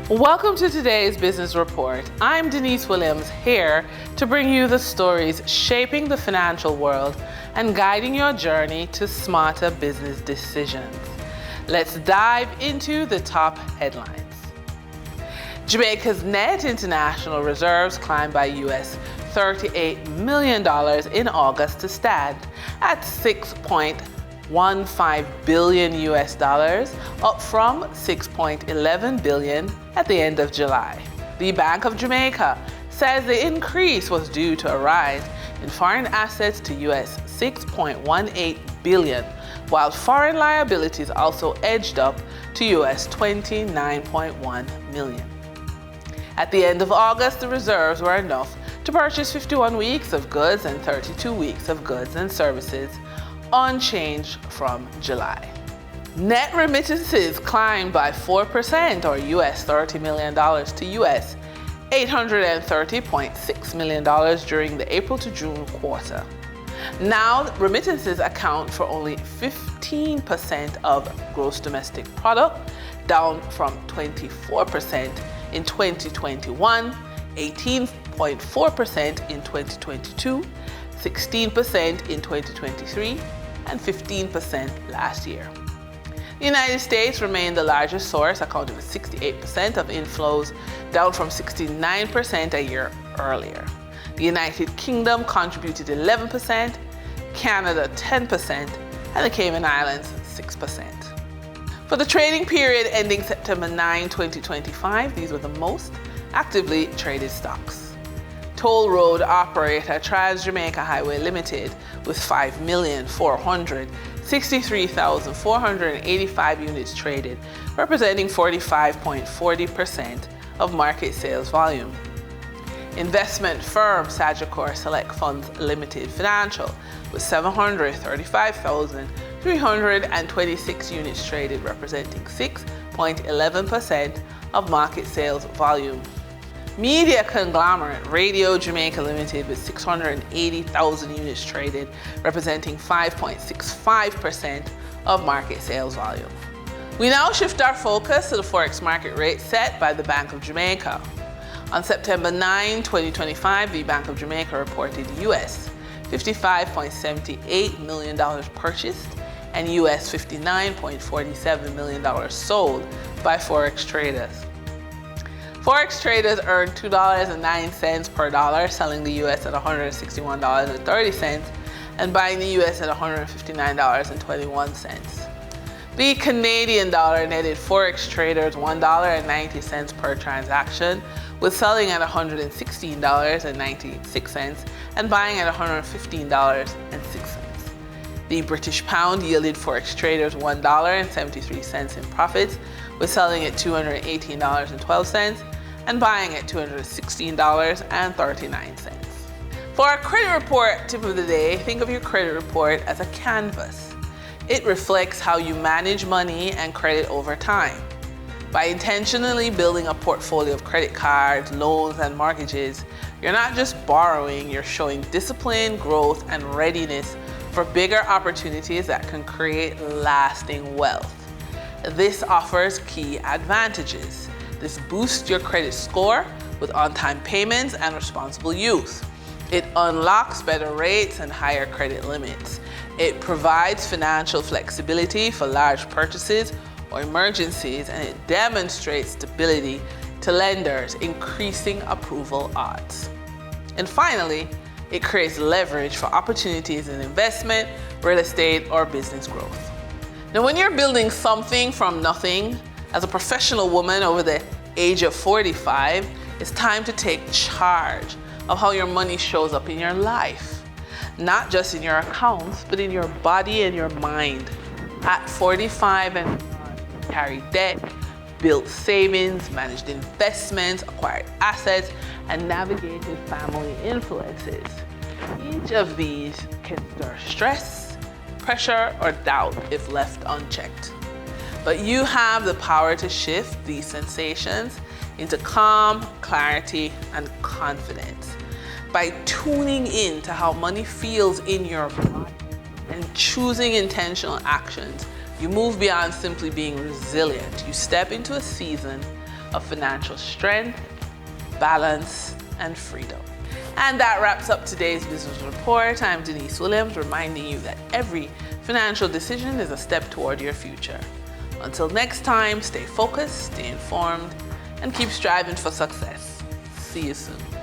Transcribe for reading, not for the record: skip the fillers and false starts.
Welcome to today's Business Report. I'm Denise Williams, here to bring you the stories shaping the financial world and guiding your journey to smarter business decisions. Let's dive into the top headlines. Jamaica's net international reserves climbed by US $38 million in August to stand at $6.15 billion US dollars, up from $6.11 billion at the end of July. The Bank of Jamaica says the increase was due to a rise in foreign assets to US $6.18 billion, while foreign liabilities also edged up to US $29.1 million. At the end of August, the reserves were enough to purchase 51 weeks of goods and 32 weeks of goods and services, unchanged from July. Net remittances climbed by 4%, or US $30 million, to US $830.6 million during the April to June quarter. Now, remittances account for only 15% of gross domestic product, down from 24% in 2021, 18.4% in 2022, 16% in 2023, and 15% last year. The United States remained the largest source, accounting for 68% of inflows, down from 69% a year earlier. The United Kingdom contributed 11%, Canada 10%, and the Cayman Islands 6%. For the trading period ending September 9, 2025, these were the most actively traded stocks. Toll road operator Trans-Jamaica Highway Limited with 5,463,485 units traded, representing 45.40% of market sales volume. Investment firm Sagicor Select Funds Limited Financial with 735,326 units traded, representing 6.11% of market sales volume. Media conglomerate Radio Jamaica Limited with 680,000 units traded, representing 5.65% of market sales volume. We now shift our focus to the Forex market rate set by the Bank of Jamaica. On September 9, 2025, the Bank of Jamaica reported US $55.78 million purchased and US $59.47 million sold by Forex traders. Forex traders earned $2.09 per dollar, selling the US at $161.30 and buying the US at $159.21. The Canadian dollar netted Forex traders $1.90 per transaction, with selling at $116.96 and buying at $115.06. The British pound yielded Forex traders $1.73 in profits, with selling at $218.12 and buying at $216.39. For our credit report tip of the day, think of your credit report as a canvas. It reflects how you manage money and credit over time. By intentionally building a portfolio of credit cards, loans, and mortgages, you're not just borrowing, you're showing discipline, growth, and readiness for bigger opportunities that can create lasting wealth. This offers key advantages. This boosts your credit score with on-time payments and responsible use. It unlocks better rates and higher credit limits. It provides financial flexibility for large purchases or emergencies, and it demonstrates stability to lenders, increasing approval odds. And finally, it creates leverage for opportunities in investment, real estate, or business growth. Now, when you're building something from nothing, as a professional woman over the age of 45, it's time to take charge of how your money shows up in your life. Not just in your accounts, but in your body and your mind. At 45 and carry debt, built savings, managed investments, acquired assets, and navigated family influences. Each of these can stir stress, pressure, or doubt if left unchecked. But you have the power to shift these sensations into calm, clarity, and confidence by tuning in to how money feels in your body and choosing intentional actions. You move beyond simply being resilient. You step into a season of financial strength, balance, and freedom. And that wraps up today's business report. I'm Denise Williams, reminding you that every financial decision is a step toward your future. Until next time, stay focused, stay informed, and keep striving for success. See you soon.